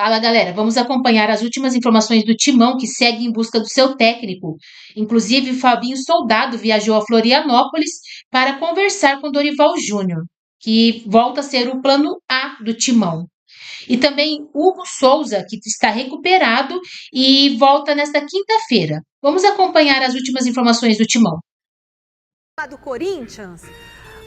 Fala, galera. Vamos acompanhar as últimas informações do Timão, que segue em busca do seu técnico. Inclusive, Fabinho Soldado viajou a Florianópolis para conversar com Dorival Júnior, que volta a ser o plano A do Timão. E também Hugo Souza, que está recuperado e volta nesta quinta-feira. Vamos acompanhar as últimas informações do Timão. Do Corinthians,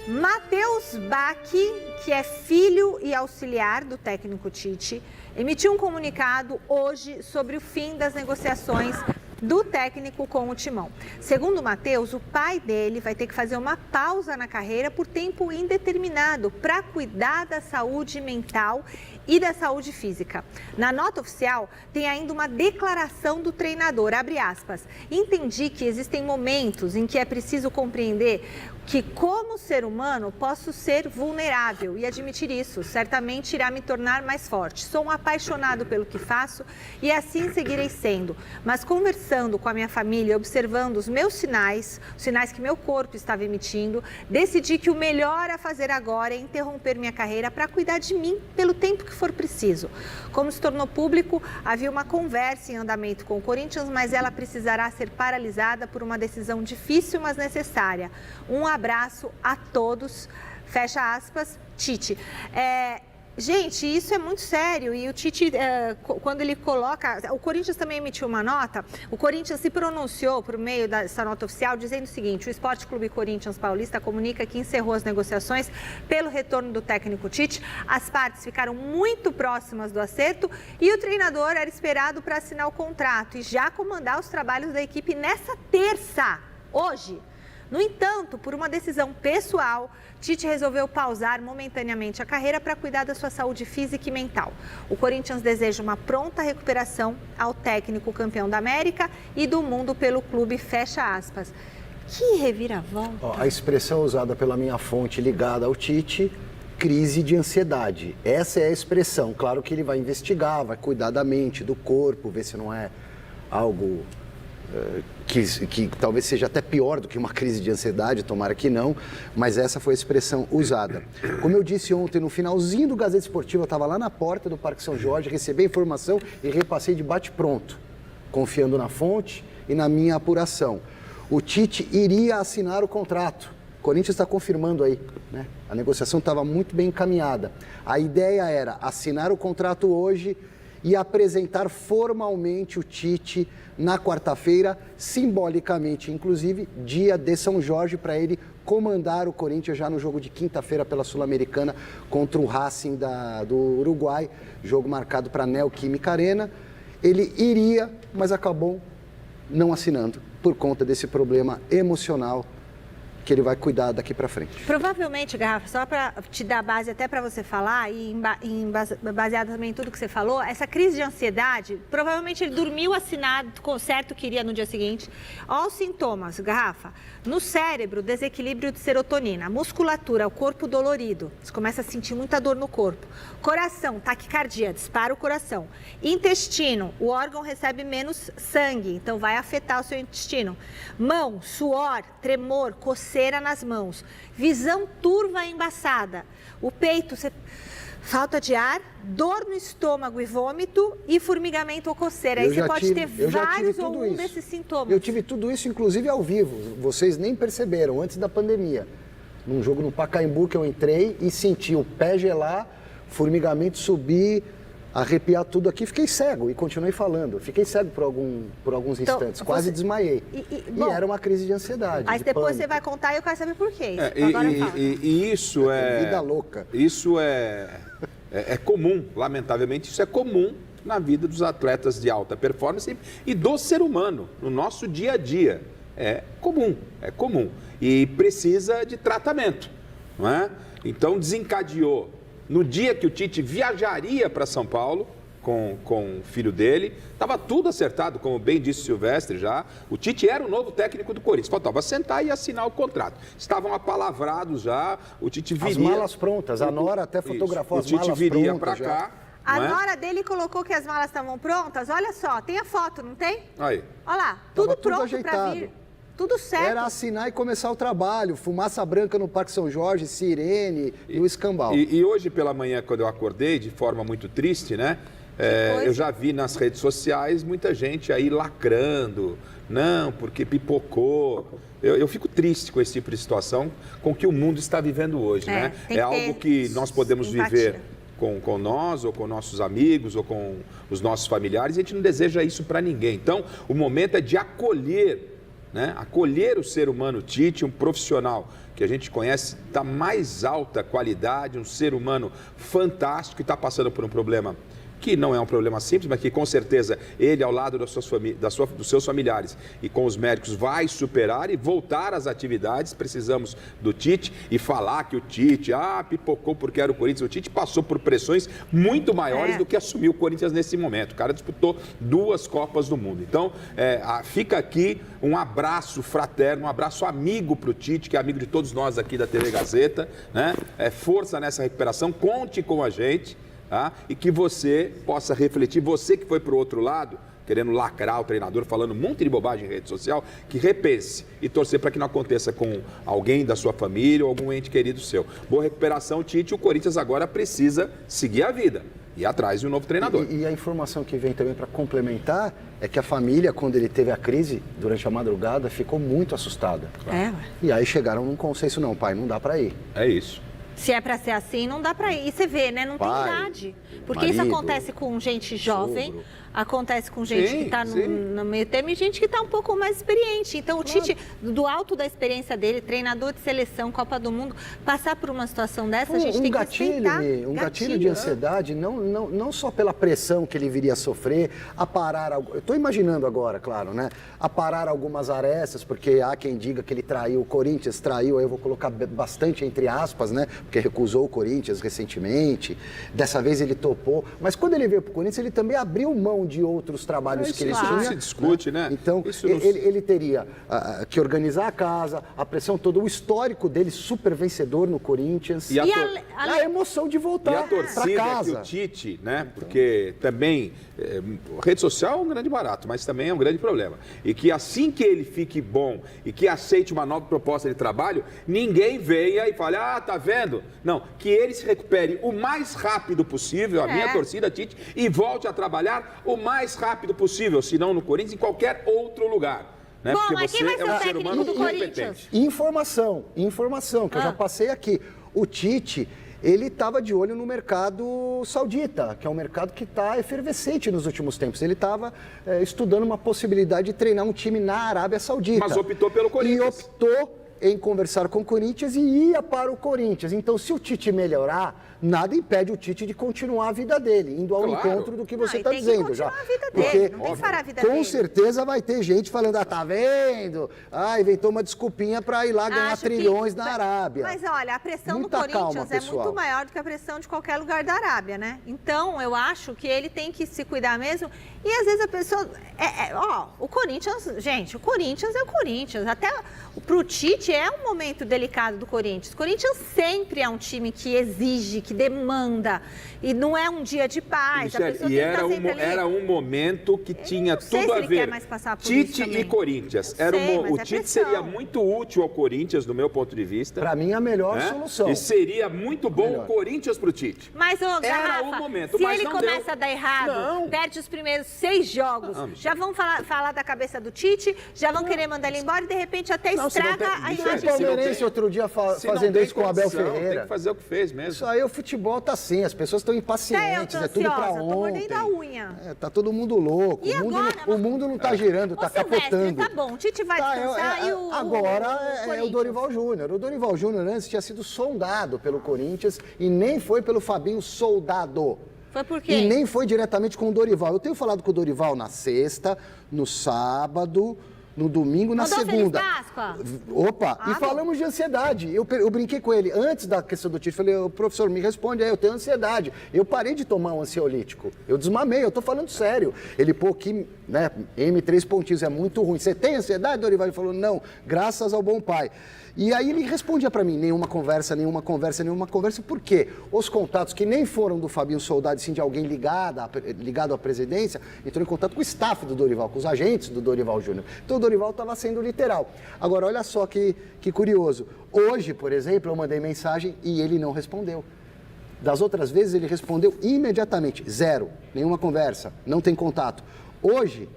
Matheus Baque, que é filho e auxiliar do técnico Tite, emitiu um comunicado hoje sobre o fim das negociações do técnico com o Timão. Segundo o Matheus, o pai dele vai ter que fazer uma pausa na carreira por tempo indeterminado para cuidar da saúde mental e da saúde física. Na nota oficial, tem ainda uma declaração do treinador, abre aspas, entendi que existem momentos em que é preciso compreender que, como ser humano, posso ser vulnerável e admitir isso. Certamente irá me tornar mais forte. Sou um apaixonado pelo que faço e assim seguirei sendo. Mas conversando com a minha família, observando os meus sinais, os sinais que meu corpo estava emitindo, decidi que o melhor a fazer agora é interromper minha carreira para cuidar de mim pelo tempo que for preciso. Como se tornou público, havia uma conversa em andamento com o Corinthians, mas ela precisará ser paralisada por uma decisão difícil, mas necessária. Um abraço a todos, fecha aspas, Tite. Gente, isso é muito sério e o Tite, quando ele coloca... O Corinthians também emitiu uma nota, o Corinthians se pronunciou por meio dessa nota oficial dizendo o seguinte: o Esporte Clube Corinthians Paulista comunica que encerrou as negociações pelo retorno do técnico Tite. As partes ficaram muito próximas do acerto e o treinador era esperado para assinar o contrato e já comandar os trabalhos da equipe nessa terça, hoje. No entanto, por uma decisão pessoal, Tite resolveu pausar momentaneamente a carreira para cuidar da sua saúde física e mental. O Corinthians deseja uma pronta recuperação ao técnico campeão da América e do mundo pelo clube, fecha aspas. Que reviravolta! A expressão usada pela minha fonte ligada ao Tite, crise de ansiedade. Essa é a expressão. Claro que ele vai investigar, vai cuidar da mente, do corpo, ver se não é algo... Que talvez seja até pior do que uma crise de ansiedade, tomara que não, mas essa foi a expressão usada. Como eu disse ontem, no finalzinho do Gazeta Esportiva, eu estava lá na porta do Parque São Jorge, recebi a informação e repassei de bate-pronto, confiando na fonte e na minha apuração. O Tite iria assinar o contrato. O Corinthians está confirmando aí, né? A negociação estava muito bem encaminhada. A ideia era assinar o contrato hoje e apresentar formalmente o Tite na quarta-feira, simbolicamente, inclusive, dia de São Jorge, para ele comandar o Corinthians já no jogo de quinta-feira pela Sul-Americana contra o Racing do Uruguai, jogo marcado para a Neoquímica Arena. Ele iria, mas acabou não assinando por conta desse problema emocional que ele vai cuidar daqui para frente. Provavelmente, Garrafa, só para te dar base até para você falar e baseado também em tudo que você falou, essa crise de ansiedade, provavelmente ele dormiu assinado, com certo que iria no dia seguinte. Olha os sintomas, Garrafa. No cérebro, desequilíbrio de serotonina, musculatura, o corpo dolorido, você começa a sentir muita dor no corpo. Coração, taquicardia, dispara o coração. Intestino, o órgão recebe menos sangue, então vai afetar o seu intestino. Mão, suor, tremor, coceira nas mãos. Visão turva e embaçada. O peito, falta de ar, dor no estômago e vômito e formigamento ou coceira. Aí você pode ter vários ou um desses sintomas. Eu tive tudo isso, inclusive, ao vivo. Vocês nem perceberam, antes da pandemia. Num jogo no Pacaembu que eu entrei e senti o pé gelar, formigamento subir, arrepiar tudo aqui. Fiquei cego e continuei falando. Fiquei cego por alguns instantes, quase desmaiei. E era uma crise de ansiedade. Mas depois pânico. Você vai contar e eu quero saber por quê. E isso é... Vida louca. Isso é comum, lamentavelmente, isso é comum na vida dos atletas de alta performance e do ser humano, no nosso dia a dia. É comum. E precisa de tratamento, não é? Então desencadeou no dia que o Tite viajaria para São Paulo com o filho dele, estava tudo acertado, como bem disse Silvestre já. O Tite era o novo técnico do Corinthians, faltava sentar e assinar o contrato. Estavam apalavrados já, o Tite viria... As malas prontas, a Nora até fotografou as malas prontas. O Tite viria para cá. A Nora dele colocou que as malas estavam prontas, olha só, tem a foto, não tem? Aí. Olha lá, tudo pronto para vir. Tudo certo. Era assinar e começar o trabalho, fumaça branca no Parque São Jorge, sirene e o escambau. E hoje pela manhã, quando eu acordei, de forma muito triste, né? Eu já vi nas redes sociais muita gente aí lacrando, não, porque pipocou. Eu fico triste com esse tipo de situação, com o que o mundo está vivendo hoje, né? É algo que nós podemos viver com nós, ou com nossos amigos, ou com os nossos familiares, e a gente não deseja isso para ninguém. Então, o momento é de acolher, né? Acolher o ser humano Tite, um profissional que a gente conhece da mais alta qualidade, um ser humano fantástico que está passando por um problema que não é um problema simples, mas que com certeza ele, ao lado dos seus familiares e com os médicos, vai superar e voltar às atividades. Precisamos do Tite e falar que o Tite, pipocou porque era o Corinthians. O Tite passou por pressões muito maiores do que assumiu o Corinthians nesse momento. O cara disputou 2 Copas do Mundo. Então, fica aqui um abraço fraterno, um abraço amigo para o Tite, que é amigo de todos nós aqui da TV Gazeta, né? Força nessa recuperação, conte com a gente. Tá? E que você possa refletir, você que foi para o outro lado, querendo lacrar o treinador, falando um monte de bobagem em rede social, que repense e torcer para que não aconteça com alguém da sua família ou algum ente querido seu. Boa recuperação, Tite. O Corinthians agora precisa seguir a vida e ir atrás de um novo treinador. E a informação que vem também para complementar é que a família, quando ele teve a crise durante a madrugada, ficou muito assustada. E aí chegaram num consenso, não, pai, não dá para ir. É isso. Se é para ser assim, não dá para ir. E você vê, né? Não tem idade. Porque marido, isso acontece com gente jovem, sogro. Acontece com gente que está no meio termo e gente que está um pouco mais experiente. Então, o Tite, do alto da experiência dele, treinador de seleção, Copa do Mundo, passar por uma situação dessa, a gente tem que respeitar. Um gatilho de ansiedade, não só pela pressão que ele viria a sofrer, a parar... Eu estou imaginando agora, claro, né? A parar algumas arestas, porque há quem diga que ele traiu o Corinthians, eu vou colocar bastante entre aspas, né? Porque recusou o Corinthians recentemente, dessa vez ele topou, mas quando ele veio para o Corinthians, ele também abriu mão de outros trabalhos que ele tinha. Isso se discute, né? Então, ele teria que organizar a casa, a pressão toda, o histórico dele super vencedor no Corinthians. E a emoção de voltar para casa. E a torcida que o Tite, né? Porque também, rede social é um grande barato, mas também é um grande problema. E que assim que ele fique bom e que aceite uma nova proposta de trabalho, ninguém venha e fale, tá vendo? Não, que ele se recupere o mais rápido possível, a minha torcida, Tite, e volte a trabalhar o mais rápido possível, se não no Corinthians, em qualquer outro lugar. Né? Bom, porque mas quem vai ser o técnico do Corinthians? Informação, que eu já passei aqui. O Tite, ele estava de olho no mercado saudita, que é um mercado que está efervescente nos últimos tempos. Ele estava estudando uma possibilidade de treinar um time na Arábia Saudita. Mas optou pelo Corinthians. E optou em conversar com o Corinthians e ia para o Corinthians. Então, se o Tite melhorar, nada impede o Tite de continuar a vida dele, indo ao encontro do que você está dizendo já. A vida dele, não tem que parar a vida dele. Com certeza vai ter gente falando, tá vendo? Inventou uma desculpinha para ir lá ganhar trilhões na Arábia. Mas olha, a pressão do Corinthians é muito maior do que a pressão de qualquer lugar da Arábia, né? Então, eu acho que ele tem que se cuidar mesmo. E às vezes a pessoa... o Corinthians, gente, o Corinthians é o Corinthians. Até pro Tite é um momento delicado do Corinthians. O Corinthians sempre é um time que exige, que demanda. E não é um dia de paz. Era um momento que tinha tudo a ver. Tite e Corinthians. O Tite seria muito útil ao Corinthians, do meu ponto de vista. Para mim, a melhor solução. E seria muito bom o Corinthians pro Tite. Mas, era o momento, se ele começa a dar errado, perde os primeiros 6 jogos, já vão falar da cabeça do Tite, já vão querer mandar ele embora e, de repente, até estraga a imagem. O Palmeirense outro dia fazendo isso com o Abel Ferreira. Tem que fazer o que fez mesmo. Isso aí, o futebol tá assim, as pessoas estão impacientes, é tudo pra ontem. Tô mordendo a unha. Tá todo mundo louco. E o mundo não tá girando, tá capotando. Tá bom, o Tite vai descansar e o agora é o Dorival Júnior. O Dorival Júnior antes tinha sido sondado pelo Corinthians e nem foi pelo Fabinho Soldado. Foi por quê? E nem foi diretamente com o Dorival. Eu tenho falado com o Dorival na sexta, no sábado, no domingo, na segunda. Feliz Páscoa. Opa, e falamos de ansiedade. Eu brinquei com ele antes da questão do Tite. Falei, professor, me responde aí, eu tenho ansiedade. Eu parei de tomar um ansiolítico. Eu desmamei, eu tô falando sério. Ele, que, né, M3 pontinhos é muito ruim. Você tem ansiedade, Dorival? Ele falou, não, graças ao bom pai. E aí ele respondia para mim, nenhuma conversa. Por quê? Os contatos que nem foram do Fabinho Soldado, sim de alguém ligado à presidência, entrou em contato com o staff do Dorival, com os agentes do Dorival Júnior. Então o Dorival estava sendo literal. Agora, olha só que curioso. Hoje, por exemplo, eu mandei mensagem e ele não respondeu. Das outras vezes ele respondeu imediatamente, 0, nenhuma conversa, não tem contato. Hoje,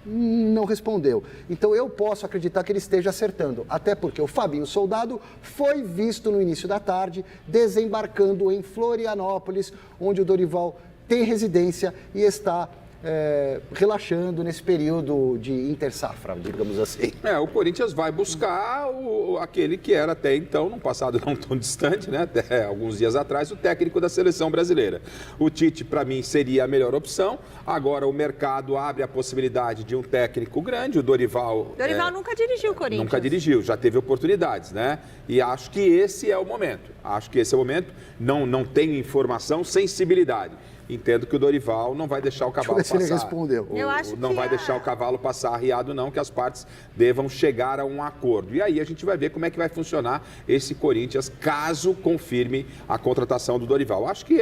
não respondeu. Então eu posso acreditar que ele esteja acertando, até porque o Fabinho Soldado foi visto no início da tarde desembarcando em Florianópolis, onde o Dorival tem residência e está relaxando nesse período de intersafra, digamos assim. O Corinthians vai buscar aquele que era até então, num passado não tão distante, né? Até alguns dias atrás, o técnico da seleção brasileira. O Tite, para mim, seria a melhor opção. Agora o mercado abre a possibilidade de um técnico grande, o Dorival. Dorival nunca dirigiu o Corinthians. Nunca dirigiu, já teve oportunidades, né? E acho que esse é o momento. Não tenho informação, sensibilidade. Entendo que o Dorival não vai deixar o cavalo passar. Ele respondeu. Não vai deixar o cavalo passar arriado, não, que as partes devam chegar a um acordo. E aí a gente vai ver como é que vai funcionar esse Corinthians, caso confirme a contratação do Dorival. Acho que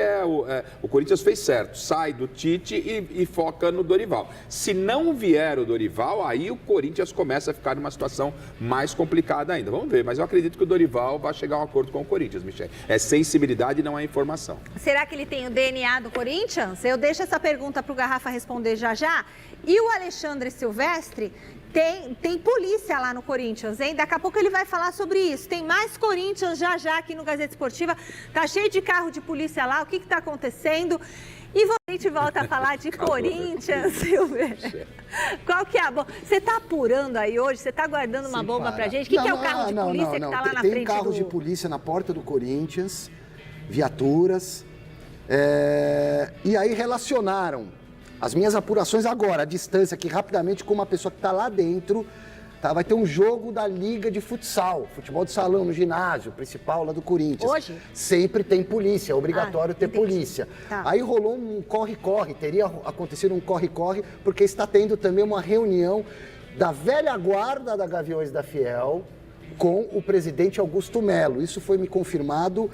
o Corinthians fez certo, sai do Tite e foca no Dorival. Se não vier o Dorival, aí o Corinthians começa a ficar numa situação mais complicada ainda. Vamos ver, mas eu acredito que o Dorival vai chegar a um acordo com o Corinthians, Michele. É sensibilidade, não é informação. Será que ele tem o DNA do Corinthians? Eu deixo essa pergunta para o Garrafa responder já já. E o Alexandre Silvestre tem polícia lá no Corinthians, hein? Daqui a pouco ele vai falar sobre isso. Tem mais Corinthians já aqui no Gazeta Esportiva. Tá cheio de carro de polícia lá. O que está acontecendo? E a gente volta a falar de Corinthians, Silvestre. Qual que é a bomba? Você está apurando aí hoje? Você está guardando uma bomba pra gente? O que é o carro de polícia que está lá na frente? Tem carros de polícia na porta do Corinthians, viaturas. E aí relacionaram as minhas apurações agora, à distância, aqui rapidamente, com uma pessoa que está lá dentro. Vai ter um jogo da Liga de Futsal, futebol de salão, no ginásio principal lá do Corinthians. Hoje? Sempre tem polícia, é obrigatório ter polícia. Tá. Aí rolou um corre-corre, teria acontecido um corre-corre, porque está tendo também uma reunião da velha guarda da Gaviões da Fiel com o presidente Augusto Melo. Isso foi me confirmado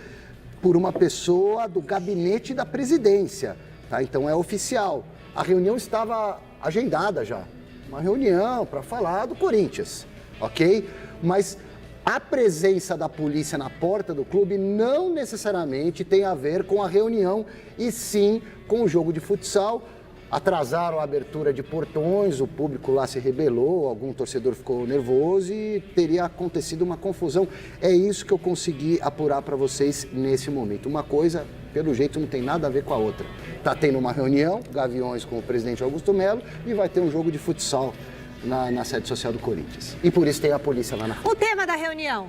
por uma pessoa do gabinete da presidência, tá? Então é oficial. A reunião estava agendada já, uma reunião para falar do Corinthians, ok? Mas a presença da polícia na porta do clube não necessariamente tem a ver com a reunião, e sim com o jogo de futsal. Atrasaram a abertura de portões, o público lá se rebelou, algum torcedor ficou nervoso e teria acontecido uma confusão. É isso que eu consegui apurar para vocês nesse momento. Uma coisa, pelo jeito, não tem nada a ver com a outra. Tá tendo uma reunião, Gaviões com o presidente Augusto Melo, e vai ter um jogo de futsal na sede social do Corinthians. E por isso tem a polícia lá na frente. O tema da reunião?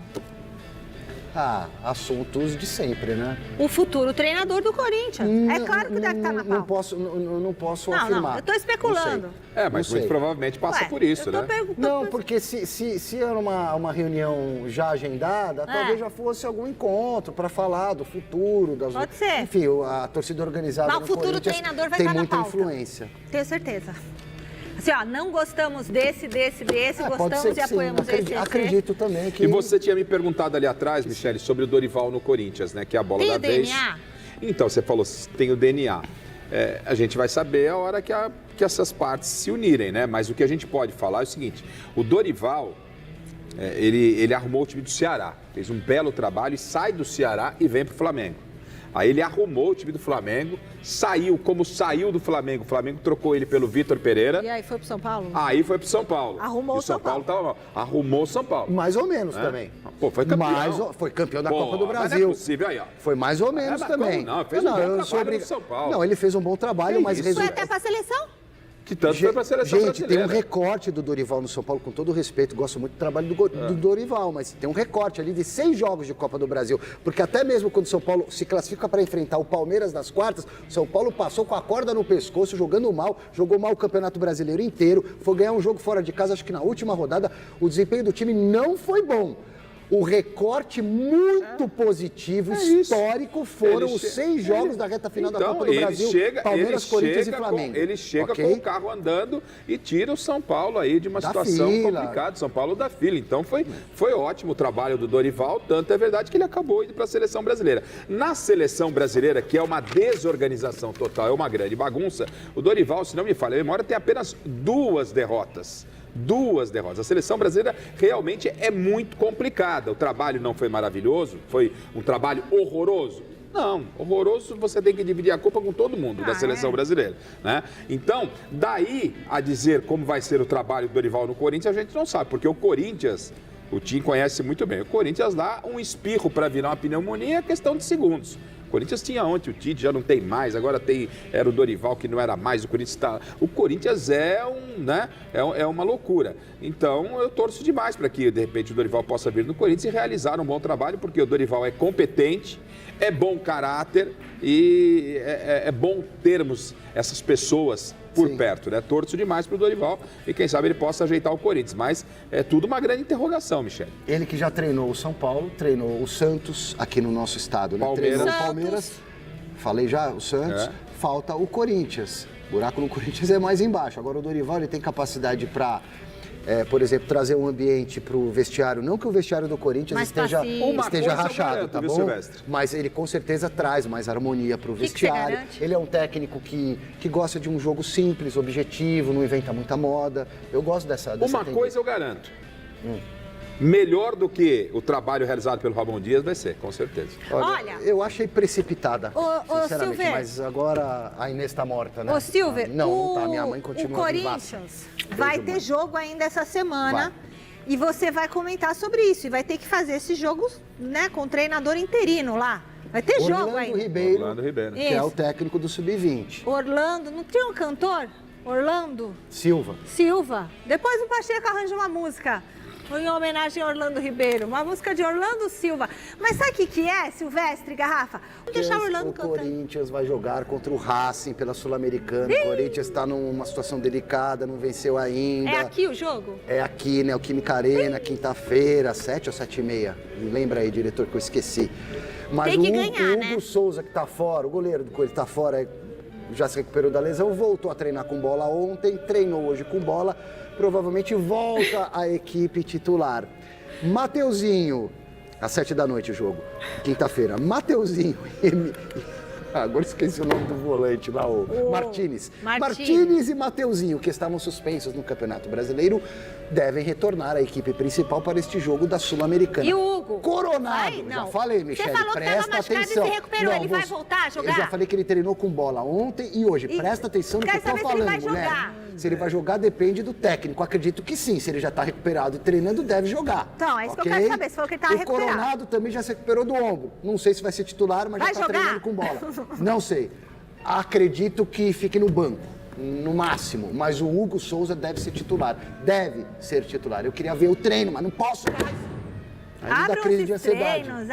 Assuntos de sempre, né? O futuro treinador do Corinthians. É claro que deve estar na pauta. Não posso afirmar. Não, eu estou especulando. Mas muito provavelmente passa por isso, né? Não, porque se era uma reunião já agendada, talvez já fosse algum encontro para falar do futuro. Pode ser. Enfim, a torcida organizada no futuro treinador vai tem estar muita na pauta. Influência. Tenho certeza. Assim, não gostamos desse, gostamos e apoiamos esse. Acredito também que... E você tinha me perguntado ali atrás, Michele, sobre o Dorival no Corinthians, né? Que é a bola da vez. Tem o DNA? Então, você falou, tem o DNA. A gente vai saber a hora que essas partes se unirem, né? Mas o que a gente pode falar é o seguinte, o Dorival, ele arrumou o time do Ceará, fez um belo trabalho e sai do Ceará e vem para o Flamengo. Aí ele arrumou o time do Flamengo, saiu do Flamengo, o Flamengo trocou ele pelo Vitor Pereira. E aí foi pro São Paulo? Aí foi pro São Paulo. Arrumou o São Paulo. Tava mal. Arrumou o São Paulo. Mais ou menos também. Pô, foi campeão. Foi campeão da Copa do Brasil. Mas não é possível, aí, ó. Foi mais ou menos também. Não, fez um bom trabalho no São Paulo. Não, ele fez um bom trabalho, mas Foi até pra seleção? Que tanto foi pra seleção brasileira. Tem um recorte do Dorival no São Paulo, com todo o respeito, gosto muito do trabalho do Dorival, mas tem um recorte ali de 6 jogos de Copa do Brasil, porque até mesmo quando o São Paulo se classifica para enfrentar o Palmeiras nas quartas, São Paulo passou com a corda no pescoço, jogando mal, jogou mal o Campeonato Brasileiro inteiro, foi ganhar um jogo fora de casa, acho que na última rodada o desempenho do time não foi bom. O recorte muito positivo, histórico, foram os 6 jogos da reta final da Copa do Brasil, Palmeiras, Corinthians e Flamengo. Ele chega com o carro andando e tira o São Paulo aí de uma situação complicada, São Paulo da fila. Então foi ótimo o trabalho do Dorival, tanto é verdade que ele acabou indo para a seleção brasileira. Na seleção brasileira, que é uma desorganização total, é uma grande bagunça, o Dorival, se não me falha a memória, tem apenas 2 derrotas. 2 derrotas. A seleção brasileira realmente é muito complicada. O trabalho não foi maravilhoso, foi um trabalho horroroso. Não, horroroso você tem que dividir a culpa com todo mundo da seleção brasileira, né? Então, daí a dizer como vai ser o trabalho do Dorival no Corinthians, a gente não sabe, porque o Corinthians, o Tim conhece muito bem, o Corinthians dá um espirro para virar uma pneumonia, é questão de segundos. O Corinthians tinha ontem o Tite, já não tem mais, agora era o Dorival que não era mais, o Corinthians está... O Corinthians é uma loucura. Então, eu torço demais para que, de repente, o Dorival possa vir no Corinthians e realizar um bom trabalho, porque o Dorival é competente, é bom caráter e é bom termos essas pessoas por perto, né? Torço demais para o Dorival e quem sabe ele possa ajeitar o Corinthians, mas é tudo uma grande interrogação, Michele. Ele que já treinou o São Paulo, treinou o Santos aqui no nosso estado, né? Treinou o Palmeiras, falei já, o Santos, falta o Corinthians. O buraco no Corinthians é mais embaixo. Agora o Dorival ele tem capacidade para, por exemplo, trazer um ambiente para o vestiário. Não que o vestiário do Corinthians esteja rachado, tá bom? Mas ele com certeza traz mais harmonia para o vestiário. Ele é um técnico que gosta de um jogo simples, objetivo, não inventa muita moda. Eu gosto dessa Uma coisa eu garanto. Melhor do que o trabalho realizado pelo Ramon Dias vai ser, com certeza. Olha, eu achei precipitada, sinceramente, Silver, mas agora a Inês está morta, né? Ô, Silver, não tá, minha mãe continua o Corinthians vai ter jogo ainda essa semana e você vai comentar sobre isso e vai ter que fazer esse jogo, né, com o treinador interino lá. Vai ter jogo ainda. Orlando Ribeiro, que é o técnico do Sub-20. Orlando, não tem um cantor? Orlando? Silva. Depois o Pacheco arranja uma música em homenagem a Orlando Ribeiro, uma música de Orlando Silva. Mas sabe o que é, Silvestre, Garrafa? Vamos deixar o Orlando cantando. O Corinthians vai jogar contra o Racing pela Sul-Americana. O Corinthians está numa situação delicada, não venceu ainda. É aqui o jogo? É aqui, né? O Química Arena, quinta-feira, 7 ou 7h30. Me lembra aí, diretor, que eu esqueci. Mas tem que ganhar, o Hugo Souza, que está fora, o goleiro do Corinthians está fora, já se recuperou da lesão, voltou a treinar com bola ontem, treinou hoje com bola, provavelmente volta à equipe titular. Mateuzinho, às 7h o jogo, quinta-feira. Mateuzinho, agora esqueci o nome do volante lá, o Martínez. Martínez e Mateuzinho, que estavam suspensos no Campeonato Brasileiro, devem retornar à equipe principal para este jogo da Sul-Americana. E o Hugo? Coronado, já falei, Michele, presta atenção. Ele se recuperou, ele vai voltar a jogar? Eu já falei que ele treinou com bola ontem e hoje. Presta atenção no que eu estou falando, mulher. Se ele vai jogar, depende do técnico. Acredito que sim. Se ele já está recuperado e treinando, deve jogar. Então, é isso que eu quero saber. Se falou que ele está recuperado. O Coronado também já se recuperou do ombro. Não sei se vai ser titular, mas já está treinando com bola. Não sei. Acredito que fique no banco, no máximo. Mas o Hugo Souza deve ser titular. Deve ser titular. Eu queria ver o treino, mas não posso. Abram esses treinos,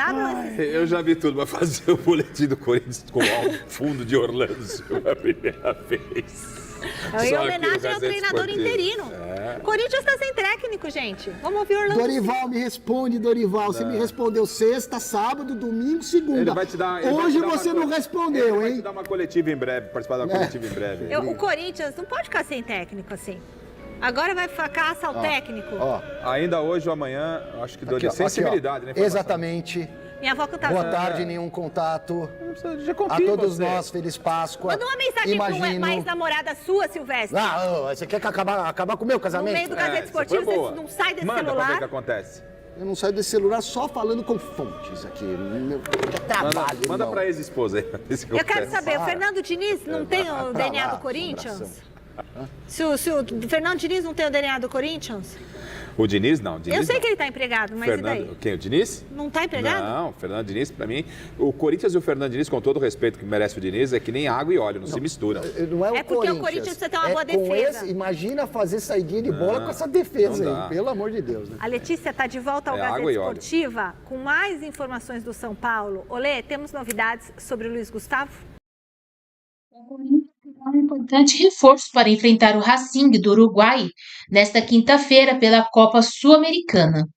Eu já vi tudo, mas fazer o boletim do Corinthians com o fundo de Orlando Silva a primeira vez. Em homenagem ao treinador interino. O Corinthians está sem técnico, gente. Vamos ouvir Orlando. Dorival, me responde, Dorival. Você me respondeu sexta, sábado, domingo, segunda. Ele vai te dar, hoje você não respondeu, hein? Ele vai te dar uma coletiva em breve, participar da coletiva em breve. O Corinthians não pode ficar sem técnico assim. Agora vai caça ao técnico. Ainda hoje ou amanhã, acho que dou de sensibilidade, né? Exatamente. Minha avó cantava. Boa tarde, nenhum contato. Já confio a todos nós, feliz Páscoa. Manda uma mensagem para uma ex-namorada sua, Silvestre. Você quer acabar com o meu casamento? No meio do Gazeta Esportiva, você não sai desse celular. Manda pra ver o que acontece. Eu não saio desse celular só falando com fontes aqui. É trabalho. Manda pra ex-esposa aí. Eu quero saber, o Fernando Diniz não tem o DNA do Corinthians? Se o Fernando Diniz não tem o DNA do Corinthians? O Diniz não. Eu sei que ele está empregado, mas e daí? Quem? O Diniz? Não está empregado? Não, o Fernando Diniz, para mim, o Corinthians e o Fernando Diniz, com todo o respeito que merece o Diniz, é que nem água e óleo, não se misturam. Não é o porque o Corinthians precisa ter uma boa defesa. Imagina fazer saidinha de bola com essa defesa aí, pelo amor de Deus. Né? A Letícia está de volta ao Gazeta Esportiva com mais informações do São Paulo. Olê, temos novidades sobre o Luiz Gustavo? Um importante reforço para enfrentar o Racing do Uruguai nesta quinta-feira pela Copa Sul-Americana.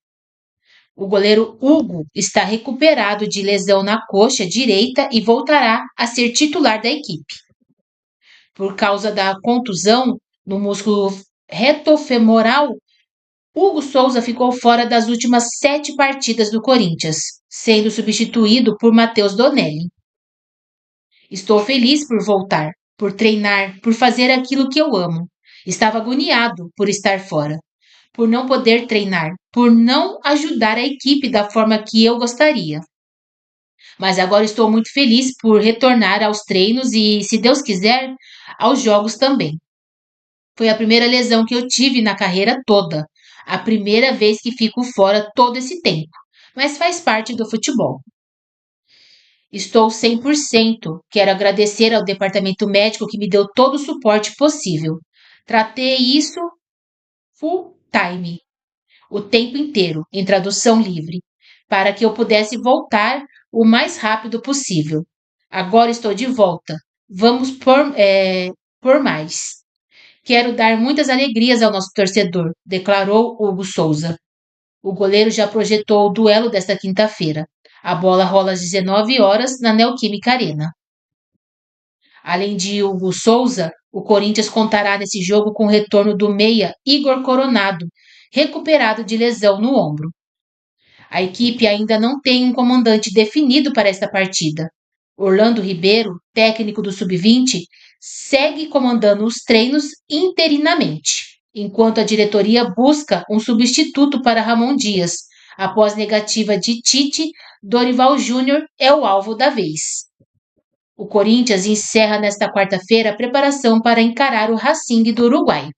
O goleiro Hugo está recuperado de lesão na coxa direita e voltará a ser titular da equipe. Por causa da contusão no músculo retofemoral, Hugo Souza ficou fora das últimas 7 partidas do Corinthians, sendo substituído por Matheus Donelli. Estou feliz por voltar, por treinar, por fazer aquilo que eu amo. Estava agoniado por estar fora, por não poder treinar, por não ajudar a equipe da forma que eu gostaria. Mas agora estou muito feliz por retornar aos treinos e, se Deus quiser, aos jogos também. Foi a primeira lesão que eu tive na carreira toda, a primeira vez que fico fora todo esse tempo, mas faz parte do futebol. Estou 100%. Quero agradecer ao departamento médico que me deu todo o suporte possível. Tratei isso full time, o tempo inteiro, em tradução livre, para que eu pudesse voltar o mais rápido possível. Agora estou de volta. Vamos por mais. Quero dar muitas alegrias ao nosso torcedor, declarou Hugo Souza. O goleiro já projetou o duelo desta quinta-feira. A bola rola às 19 horas na Neoquímica Arena. Além de Hugo Souza, o Corinthians contará nesse jogo com o retorno do meia Igor Coronado, recuperado de lesão no ombro. A equipe ainda não tem um comandante definido para esta partida. Orlando Ribeiro, técnico do Sub-20, segue comandando os treinos interinamente, enquanto a diretoria busca um substituto para Ramon Dias. Após negativa de Tite, Dorival Júnior é o alvo da vez. O Corinthians encerra nesta quarta-feira a preparação para encarar o Racing do Uruguai.